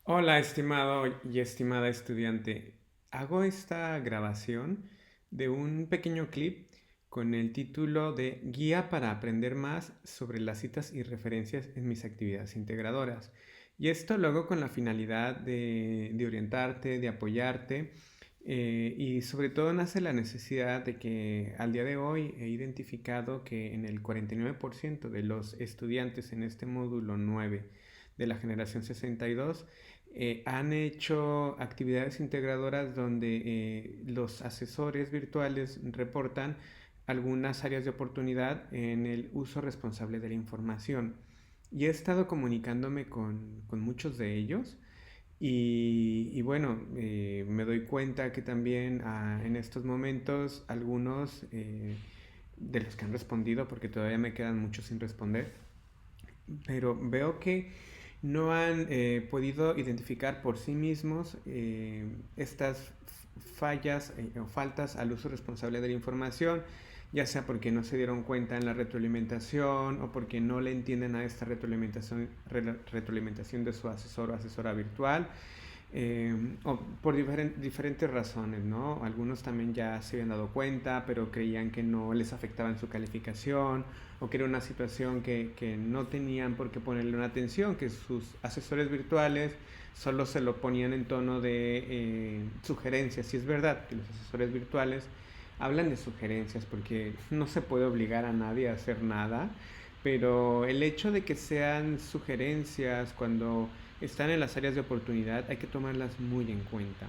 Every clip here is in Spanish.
Hola, estimado y estimada estudiante. Hago esta grabación de un pequeño clip con el título de Guía para aprender más sobre las citas y referencias en mis actividades integradoras. Y esto lo hago con la finalidad de orientarte, de apoyarte, y sobre todo nace la necesidad de que al día de hoy he identificado que en el 49% de los estudiantes en este módulo 9 de la generación 62 han hecho actividades integradoras donde los asesores virtuales reportan algunas áreas de oportunidad en el uso responsable de la información. Y he estado comunicándome con muchos de ellos y bueno, me doy cuenta que también en estos momentos algunos de los que han respondido, porque todavía me quedan muchos sin responder, pero veo que no han podido identificar por sí mismos estas fallas o faltas al uso responsable de la información, ya sea porque no se dieron cuenta en la retroalimentación o porque no le entienden a esta retroalimentación de su asesor o asesora virtual, o por diferentes razones, ¿no? Algunos también ya se habían dado cuenta, pero creían que no les afectaba en su calificación o que era una situación que no tenían por qué ponerle una atención, que sus asesores virtuales solo se lo ponían en tono de sugerencias. Y es verdad que los asesores virtuales hablan de sugerencias porque no se puede obligar a nadie a hacer nada, pero el hecho de que sean sugerencias cuando están en las áreas de oportunidad hay que tomarlas muy en cuenta.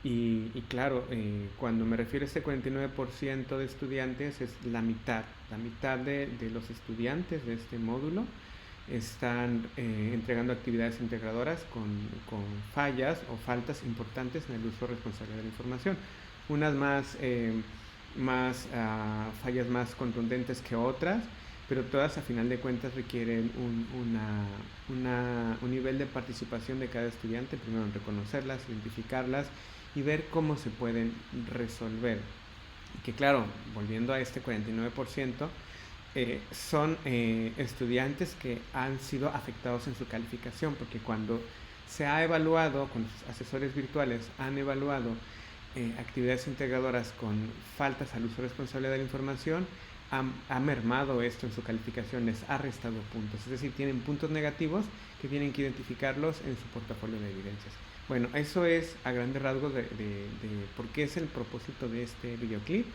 Y claro, cuando me refiero a este 49% de estudiantes, es la mitad de los estudiantes de este módulo están entregando actividades integradoras con fallas o faltas importantes en el uso responsable de la información. Unas fallas más contundentes que otras, pero todas a final de cuentas requieren un nivel de participación de cada estudiante, primero en reconocerlas, identificarlas y ver cómo se pueden resolver. Y que claro, volviendo a este 49%, son estudiantes que han sido afectados en su calificación, porque cuando se ha evaluado, con los asesores virtuales han evaluado actividades integradoras con faltas al uso responsable de la información, ha mermado esto en su calificación, les ha restado puntos. Es decir, tienen puntos negativos que tienen que identificarlos en su portafolio de evidencias. Bueno, eso es a grandes rasgos de por qué es el propósito de este videoclip.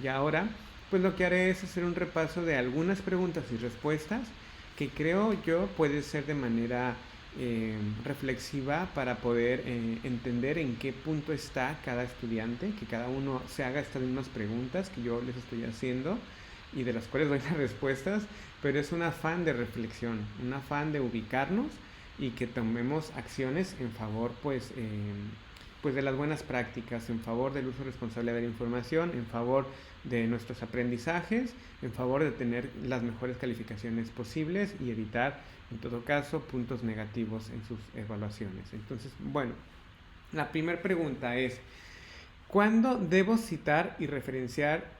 Y ahora, pues lo que haré es hacer un repaso de algunas preguntas y respuestas que creo yo puede ser de manera reflexiva para poder entender en qué punto está cada estudiante, que cada uno se haga estas mismas preguntas que yo les estoy haciendo y de las cuales doy las respuestas, pero es un afán de reflexión, un afán de ubicarnos y que tomemos acciones en favor pues de las buenas prácticas, en favor del uso responsable de la información, en favor de nuestros aprendizajes, en favor de tener las mejores calificaciones posibles y evitar en todo caso puntos negativos en sus evaluaciones. Entonces, bueno, la primera pregunta es, ¿cuándo debo citar y referenciar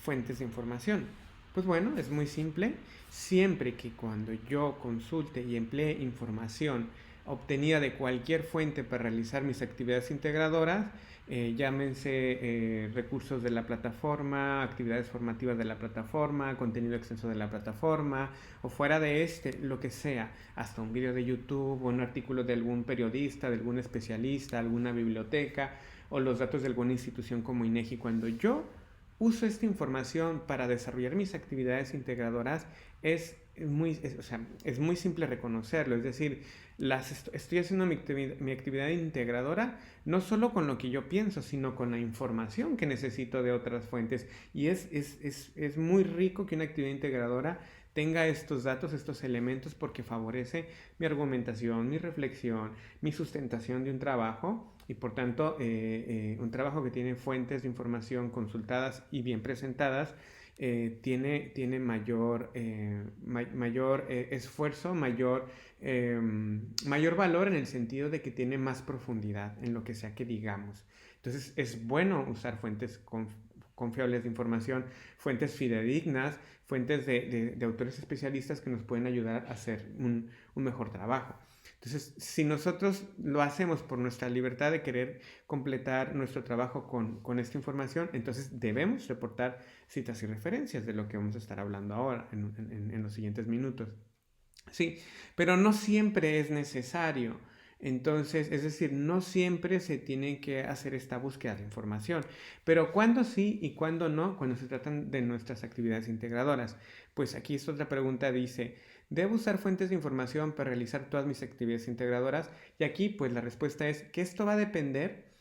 fuentes de información? Pues bueno, es muy simple. Siempre que cuando yo consulte y emplee información obtenida de cualquier fuente para realizar mis actividades integradoras, llámense recursos de la plataforma, actividades formativas de la plataforma, contenido extenso de la plataforma, o fuera de este, lo que sea, hasta un video de YouTube o un artículo de algún periodista, de algún especialista, alguna biblioteca, o los datos de alguna institución como INEGI. Cuando yo uso esta información para desarrollar mis actividades integradoras, es muy simple reconocerlo. Es decir, estoy haciendo mi actividad integradora no solo con lo que yo pienso, sino con la información que necesito de otras fuentes. Y es muy rico que una actividad integradora tenga estos datos, estos elementos, porque favorece mi argumentación, mi reflexión, mi sustentación de un trabajo y por tanto un trabajo que tiene fuentes de información consultadas y bien presentadas tiene mayor esfuerzo, mayor valor en el sentido de que tiene más profundidad en lo que sea que digamos. Entonces es bueno usar fuentes confiables de información, fuentes fidedignas, fuentes de autores especialistas que nos pueden ayudar a hacer un mejor trabajo. Entonces, si nosotros lo hacemos por nuestra libertad de querer completar nuestro trabajo con esta información, entonces debemos reportar citas y referencias de lo que vamos a estar hablando ahora en los siguientes minutos. Sí, pero no siempre es necesario. Entonces, es decir, no siempre se tiene que hacer esta búsqueda de información, pero cuando sí y cuando no, cuando se tratan de nuestras actividades integradoras. Pues aquí es otra pregunta, dice, ¿debo usar fuentes de información para realizar todas mis actividades integradoras? Y aquí, pues la respuesta es que esto va a depender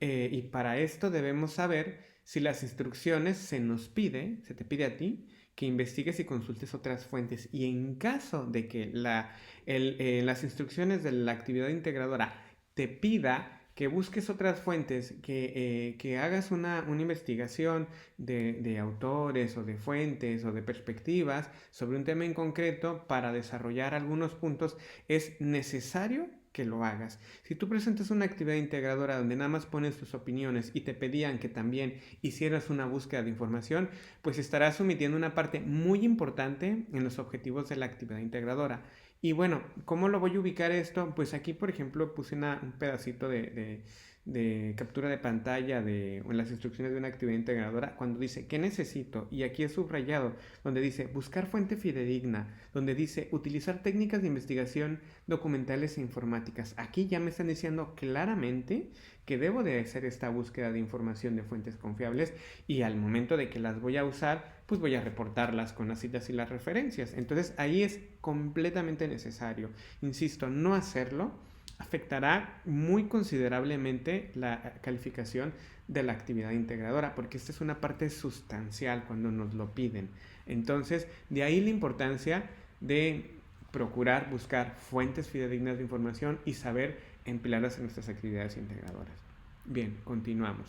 y para esto debemos saber si las instrucciones se te pide a ti que investigues y consultes otras fuentes. Y en caso de que las instrucciones de la actividad integradora te pida que busques otras fuentes, que hagas una investigación de autores o de fuentes o de perspectivas sobre un tema en concreto para desarrollar algunos puntos, es necesario que lo hagas. Si tú presentas una actividad integradora donde nada más pones tus opiniones y te pedían que también hicieras una búsqueda de información, pues estarás omitiendo una parte muy importante en los objetivos de la actividad integradora. Y bueno, ¿cómo lo voy a ubicar esto? Pues aquí, por ejemplo, puse un pedacito de captura de pantalla de las instrucciones de una actividad integradora cuando dice ¿qué necesito? Y aquí es subrayado donde dice buscar fuente fidedigna, donde dice utilizar técnicas de investigación documentales e informáticas. Aquí ya me están diciendo claramente que debo de hacer esta búsqueda de información de fuentes confiables y al momento de que las voy a usar, pues voy a reportarlas con las citas y las referencias. Entonces ahí es completamente necesario. Insisto, no hacerlo afectará muy considerablemente la calificación de la actividad integradora, porque esta es una parte sustancial cuando nos lo piden. Entonces, de ahí la importancia de procurar buscar fuentes fidedignas de información y saber emplearlas en nuestras actividades integradoras. Bien, continuamos.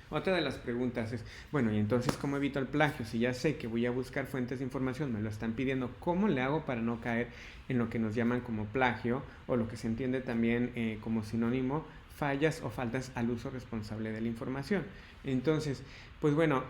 Otra de las preguntas es, bueno, y entonces, ¿cómo evito el plagio? Si ya sé que voy a buscar fuentes de información, me lo están pidiendo, ¿cómo le hago para no caer en lo que nos llaman como plagio o lo que se entiende también como sinónimo, fallas o faltas al uso responsable de la información? Entonces, pues bueno,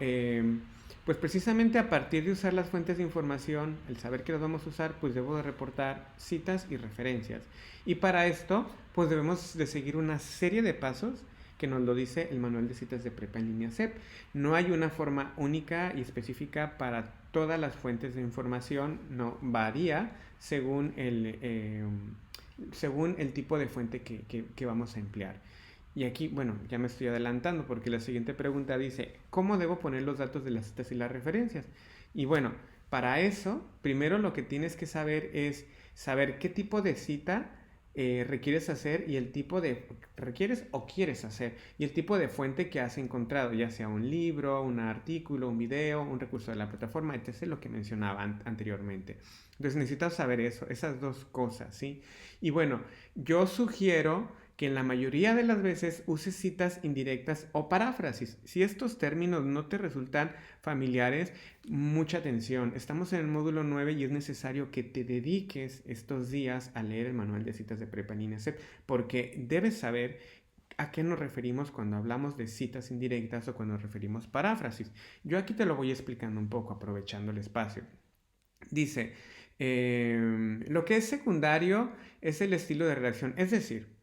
pues precisamente a partir de usar las fuentes de información, el saber que las vamos a usar, pues debo de reportar citas y referencias. Y para esto, pues debemos de seguir una serie de pasos que nos lo dice el manual de citas de prepa en línea CEP. No hay una forma única y específica para todas las fuentes de información, no varía según el tipo de fuente que vamos a emplear. Y aquí, bueno, ya me estoy adelantando porque la siguiente pregunta dice, ¿cómo debo poner los datos de las citas y las referencias? Y bueno, para eso, primero lo que tienes que saber es saber qué tipo de cita requieres hacer y el tipo de requieres o quieres hacer y el tipo de fuente que has encontrado, ya sea un libro, un artículo, un video, un recurso de la plataforma, etc., lo que mencionaba anteriormente. Entonces necesitas saber eso, esas dos cosas, ¿sí? Y bueno, yo sugiero que en la mayoría de las veces uses citas indirectas o paráfrasis. Si estos términos no te resultan familiares, mucha atención. Estamos en el módulo 9 y es necesario que te dediques estos días a leer el manual de citas de prepa en INESEP porque debes saber a qué nos referimos cuando hablamos de citas indirectas o cuando nos referimos paráfrasis. Yo aquí te lo voy explicando un poco aprovechando el espacio. Dice, lo que es secundario es el estilo de redacción, es decir,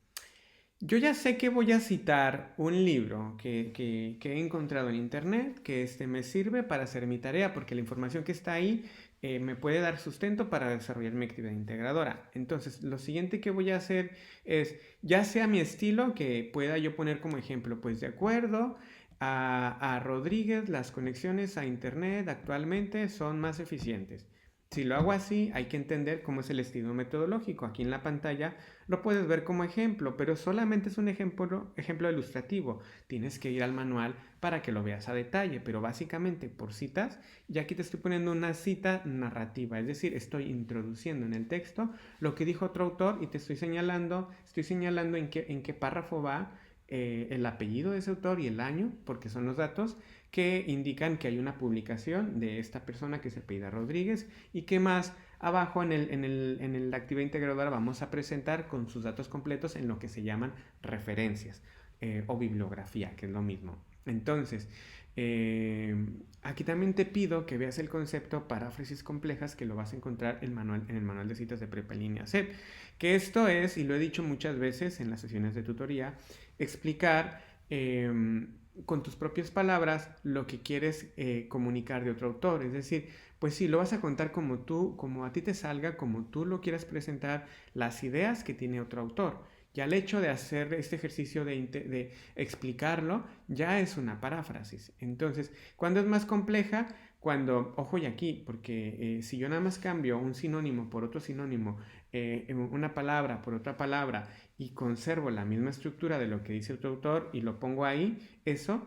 yo ya sé que voy a citar un libro que he encontrado en internet, que me sirve para hacer mi tarea, porque la información que está ahí me puede dar sustento para desarrollar mi actividad integradora. Entonces, lo siguiente que voy a hacer es, ya sea mi estilo, que pueda yo poner como ejemplo, pues de acuerdo a Rodríguez, las conexiones a internet actualmente son más eficientes. Si lo hago así, hay que entender cómo es el estilo metodológico. Aquí en la pantalla lo puedes ver como ejemplo, pero solamente es un ejemplo ilustrativo. Tienes que ir al manual para que lo veas a detalle, pero básicamente por citas, ya aquí te estoy poniendo una cita narrativa, es decir, estoy introduciendo en el texto lo que dijo otro autor y te estoy señalando en qué párrafo va el apellido de ese autor y el año, porque son los datos que indican que hay una publicación de esta persona que se apellida Rodríguez y que más abajo en la actividad integradora vamos a presentar con sus datos completos en lo que se llaman referencias o bibliografía, que es lo mismo. Entonces, Aquí también te pido que veas el concepto paráfrasis complejas, que lo vas a encontrar en el manual de citas de prepa en línea CEP. Que esto es, y lo he dicho muchas veces en las sesiones de tutoría, explicar con tus propias palabras lo que quieres comunicar de otro autor. Es decir, pues sí, lo vas a contar como tú, como a ti te salga, como tú lo quieras presentar, las ideas que tiene otro autor. Ya el hecho de hacer este ejercicio de explicarlo ya es una paráfrasis. Entonces, cuando es más compleja, cuando, ojo y aquí, porque si yo nada más cambio un sinónimo por otro sinónimo, una palabra por otra palabra y conservo la misma estructura de lo que dice otro autor y lo pongo ahí, eso,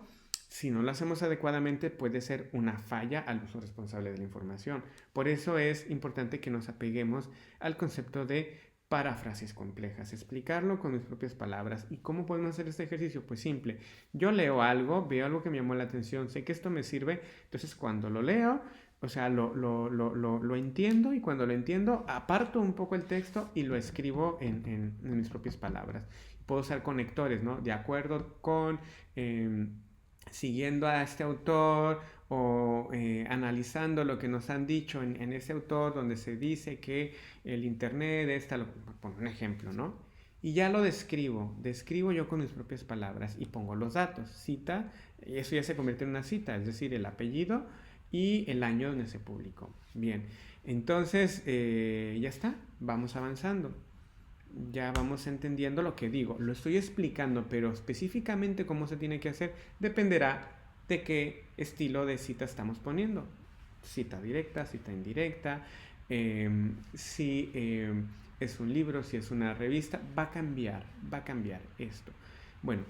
si no lo hacemos adecuadamente, puede ser una falla al uso responsable de la información. Por eso es importante que nos apeguemos al concepto de paráfrasis complejas, explicarlo con mis propias palabras. ¿Y cómo podemos hacer este ejercicio? Pues simple, yo leo algo, veo algo que me llamó la atención, sé que esto me sirve, entonces cuando lo leo, o sea, lo entiendo, y cuando lo entiendo, aparto un poco el texto y lo escribo en mis propias palabras. Puedo usar conectores, ¿no? De acuerdo con, siguiendo a este autor, o analizando lo que nos han dicho en ese autor, donde se dice que el internet, pongo un ejemplo, ¿no? Y ya lo describo yo con mis propias palabras y pongo los datos, cita, eso ya se convierte en una cita, es decir, el apellido y el año donde se publicó. Bien, entonces ya está, vamos avanzando. Ya vamos entendiendo lo que digo. Lo estoy explicando, pero específicamente cómo se tiene que hacer dependerá de qué estilo de cita estamos poniendo. Cita directa, cita indirecta, si es un libro, si es una revista, va a cambiar esto. Bueno,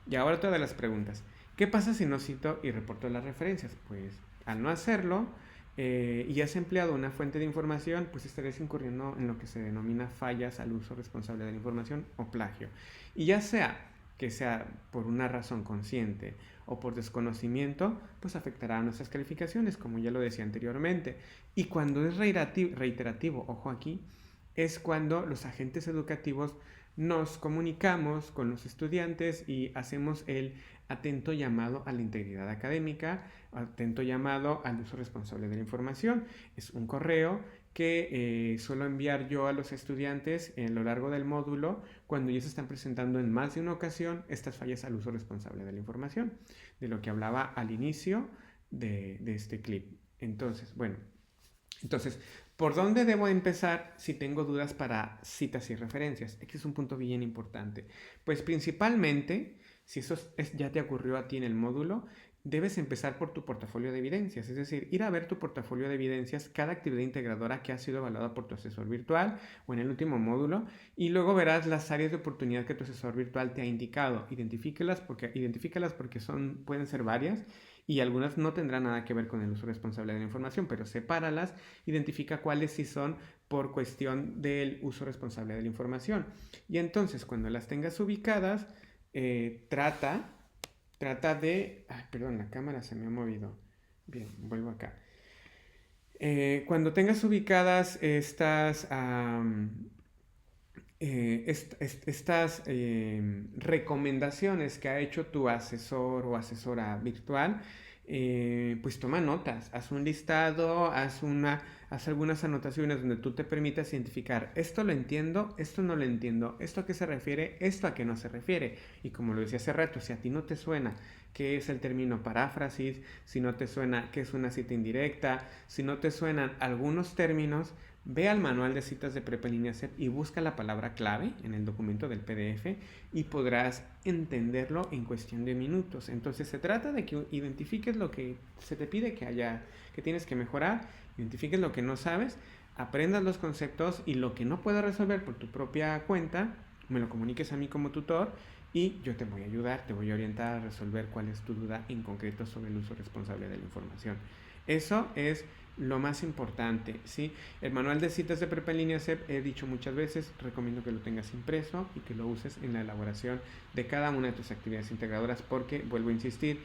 y ahora todas las preguntas. ¿Qué pasa si no cito y reporto las referencias? Pues al no hacerlo, y has empleado una fuente de información, pues estarías incurriendo en lo que se denomina fallas al uso responsable de la información o plagio. Y ya sea que sea por una razón consciente o por desconocimiento, pues afectará a nuestras calificaciones, como ya lo decía anteriormente. Y cuando es reiterativo, ojo aquí, es cuando los agentes educativos nos comunicamos con los estudiantes y hacemos el atento llamado a la integridad académica, atento llamado al uso responsable de la información. Es un correo que suelo enviar yo a los estudiantes a lo largo del módulo cuando ya se están presentando en más de una ocasión estas fallas al uso responsable de la información, de lo que hablaba al inicio de este clip. Entonces, bueno, ¿por dónde debo empezar si tengo dudas para citas y referencias? Este es un punto bien importante. Pues principalmente, si eso ya te ocurrió a ti en el módulo, debes empezar por tu portafolio de evidencias, es decir, ir a ver tu portafolio de evidencias, cada actividad integradora que ha sido evaluada por tu asesor virtual o en el último módulo, y luego verás las áreas de oportunidad que tu asesor virtual te ha indicado. Identifícalas porque pueden ser varias, y algunas no tendrán nada que ver con el uso responsable de la información, pero sepáralas, identifica cuáles sí son por cuestión del uso responsable de la información. Y entonces, cuando las tengas ubicadas, trata de... Ay, perdón, la cámara se me ha movido. Bien, vuelvo acá. Cuando tengas ubicadas estas recomendaciones que ha hecho tu asesor o asesora virtual, pues toma notas, haz un listado, haz algunas anotaciones donde tú te permitas identificar: esto lo entiendo, esto no lo entiendo, esto a qué se refiere, esto a qué no se refiere. Y como lo decía hace rato, si a ti no te suena qué es el término paráfrasis, si no te suena qué es una cita indirecta, si no te suenan algunos términos, ve al manual de citas de prepa en línea CEP y busca la palabra clave en el documento del PDF y podrás entenderlo en cuestión de minutos. Entonces se trata de que identifiques lo que se te pide que tienes que mejorar, identifiques lo que no sabes, aprendas los conceptos, y lo que no puedas resolver por tu propia cuenta, me lo comuniques a mí como tutor y yo te voy a ayudar, te voy a orientar a resolver cuál es tu duda en concreto sobre el uso responsable de la información. Eso es lo más importante, ¿sí? El manual de citas de prepa en línea CEP, he dicho muchas veces, recomiendo que lo tengas impreso y que lo uses en la elaboración de cada una de tus actividades integradoras, porque, vuelvo a insistir,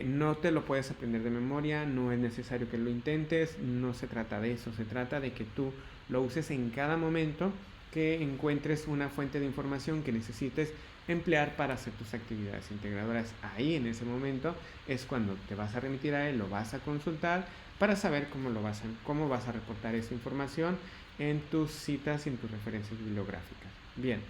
no te lo puedes aprender de memoria, no es necesario que lo intentes, no se trata de eso, se trata de que tú lo uses en cada momento que encuentres una fuente de información que necesites emplear para hacer tus actividades integradoras. Ahí en ese momento es cuando te vas a remitir a él, lo vas a consultar para saber cómo vas a reportar esa información en tus citas y en tus referencias bibliográficas. Bien,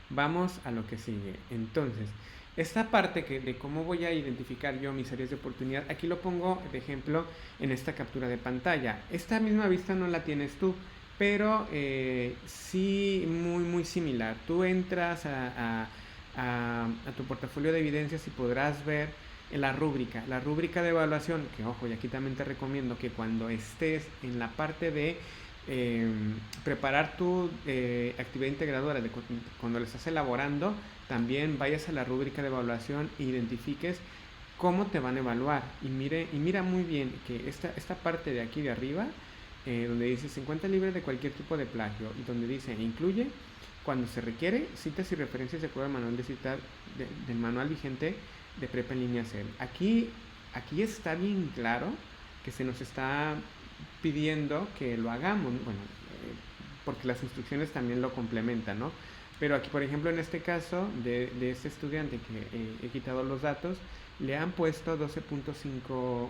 vamos a lo que sigue. Entonces, esta parte de cómo voy a identificar yo mis áreas de oportunidad, aquí lo pongo de ejemplo en esta captura de pantalla. Esta misma vista no la tienes tú, pero sí muy similar. Tú entras a tu portafolio de evidencias y podrás ver en la rúbrica de evaluación, que ojo, y aquí también te recomiendo que cuando estés en la parte de preparar tu actividad integradora, cuando la estás elaborando, también vayas a la rúbrica de evaluación e identifiques cómo te van a evaluar. Y mira muy bien que esta parte de aquí de arriba, donde dice se encuentra libre de cualquier tipo de plagio, y donde dice incluye cuando se requiere citas y referencias de acuerdo al manual de citas del manual vigente de prepa en línea CEL. Aquí está bien claro que se nos está pidiendo que lo hagamos, bueno, porque las instrucciones también lo complementan, ¿no? Pero aquí, por ejemplo, en este caso de este estudiante que he quitado los datos, le han puesto 12.5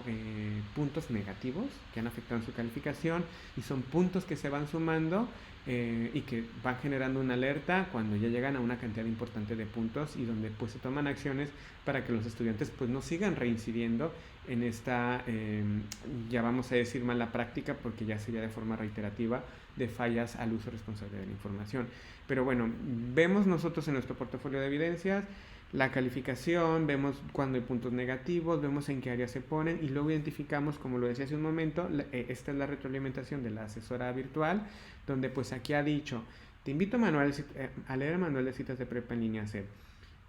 puntos negativos que han afectado en su calificación, y son puntos que se van sumando y que van generando una alerta cuando ya llegan a una cantidad importante de puntos, y donde pues se toman acciones para que los estudiantes pues no sigan reincidiendo en esta, ya vamos a decir mala práctica, porque ya sería de forma reiterativa, de fallas al uso responsable de la información. Pero bueno, vemos nosotros en nuestro portafolio de evidencias la calificación, vemos cuando hay puntos negativos, vemos en qué áreas se ponen, y luego identificamos, como lo decía hace un momento, esta es la retroalimentación de la asesora virtual, donde pues aquí ha dicho, te invito a leer el manual de citas de prepa en línea C.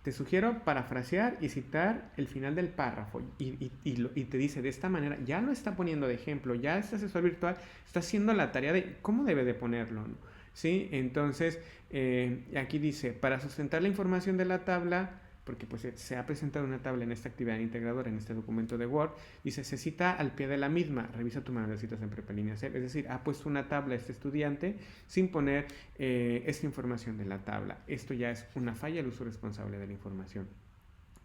Te sugiero parafrasear y citar el final del párrafo, y te dice de esta manera, ya lo está poniendo de ejemplo, ya este asesor virtual está haciendo la tarea de cómo debe de ponerlo, ¿no? ¿Sí? Entonces, aquí dice, para sustentar la información de la tabla, porque pues se ha presentado una tabla en esta actividad integradora, en este documento de Word, dice, se cita al pie de la misma, revisa tu manual de citas en prepa en línea C. Es decir, ha puesto una tabla a este estudiante sin poner esta información de la tabla. Esto ya es una falla al uso responsable de la información.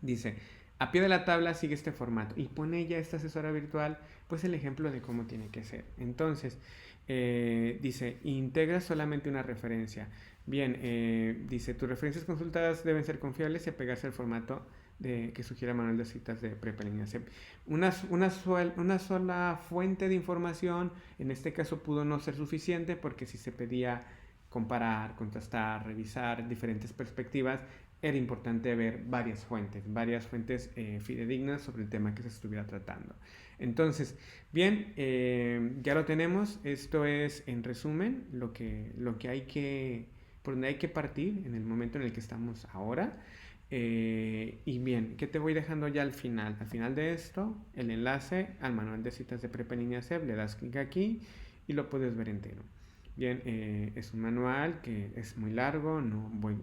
Dice, a pie de la tabla sigue este formato, y pone ya esta asesora virtual pues el ejemplo de cómo tiene que ser. Entonces, dice, integra solamente una referencia. Bien, dice, tus referencias consultadas deben ser confiables y apegarse al formato que sugiere el manual de citas de prepa en línea. Una sola fuente de información, en este caso pudo no ser suficiente, porque si se pedía comparar, contrastar, revisar diferentes perspectivas, era importante ver varias fuentes fidedignas sobre el tema que se estuviera tratando. Entonces, bien, ya lo tenemos. Esto es, en resumen, lo que hay que, por donde hay que partir en el momento en el que estamos ahora. Y bien, ¿qué te voy dejando ya al final? Al final de esto, el enlace al manual de citas de prepa en línea CEP, le das clic aquí y lo puedes ver entero. Bien, es un manual que es muy largo,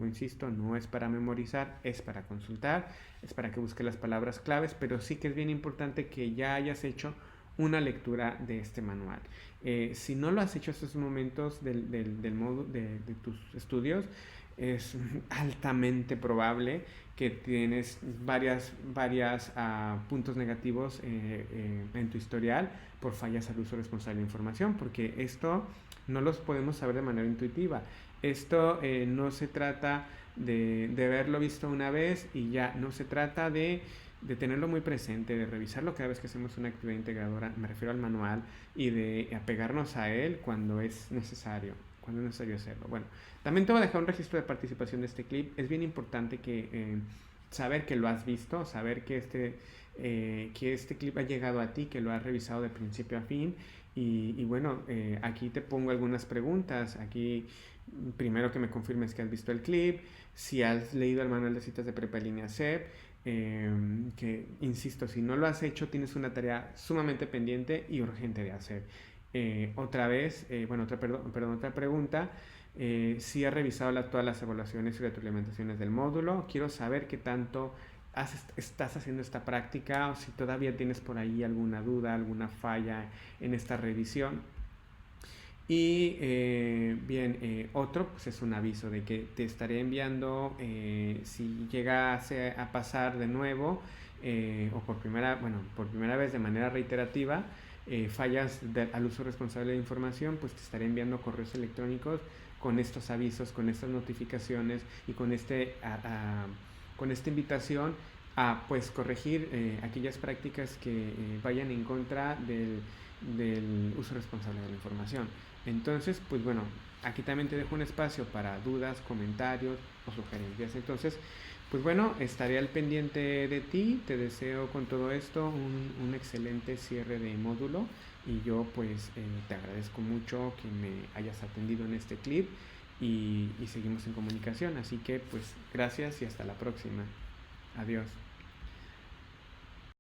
insisto, no es para memorizar, es para consultar, es para que busques las palabras claves, pero sí que es bien importante que ya hayas hecho una lectura de este manual. Si no lo has hecho estos momentos del modo de tus estudios, es altamente probable que tienes varias puntos negativos en tu historial por fallas al uso responsable de información, porque esto no los podemos saber de manera intuitiva. Esto no se trata de haberlo visto una vez y ya, no se trata de tenerlo muy presente, de revisarlo cada vez que hacemos una actividad integradora, me refiero al manual, y de apegarnos a él cuando es necesario hacerlo. Bueno, también te voy a dejar un registro de participación de este clip. Es bien importante que saber que lo has visto, saber que este clip ha llegado a ti, que lo has revisado de principio a fin. Y bueno, aquí te pongo algunas preguntas. Aquí, primero, que me confirmes que has visto el clip, si has leído el manual de citas de prepa en línea CEP, que, insisto, si no lo has hecho, tienes una tarea sumamente pendiente y urgente de hacer. Otra pregunta, si has revisado todas las evaluaciones y retroalimentaciones del módulo. Quiero saber qué tanto estás haciendo esta práctica, o si todavía tienes por ahí alguna duda, alguna falla en esta revisión. Y otro pues es un aviso de que te estaré enviando si llegase a pasar de nuevo o por primera vez de manera reiterativa fallas al uso responsable de información, pues te estaré enviando correos electrónicos con estos avisos, con estas notificaciones y con esta invitación a pues corregir aquellas prácticas que vayan en contra del uso responsable de la información. Entonces, pues bueno, aquí también te dejo un espacio para dudas, comentarios o sugerencias. Entonces, pues bueno, estaré al pendiente de ti. Te deseo con todo esto un excelente cierre de módulo y yo pues te agradezco mucho que me hayas atendido en este clip y seguimos en comunicación. Así que pues gracias y hasta la próxima. Adiós.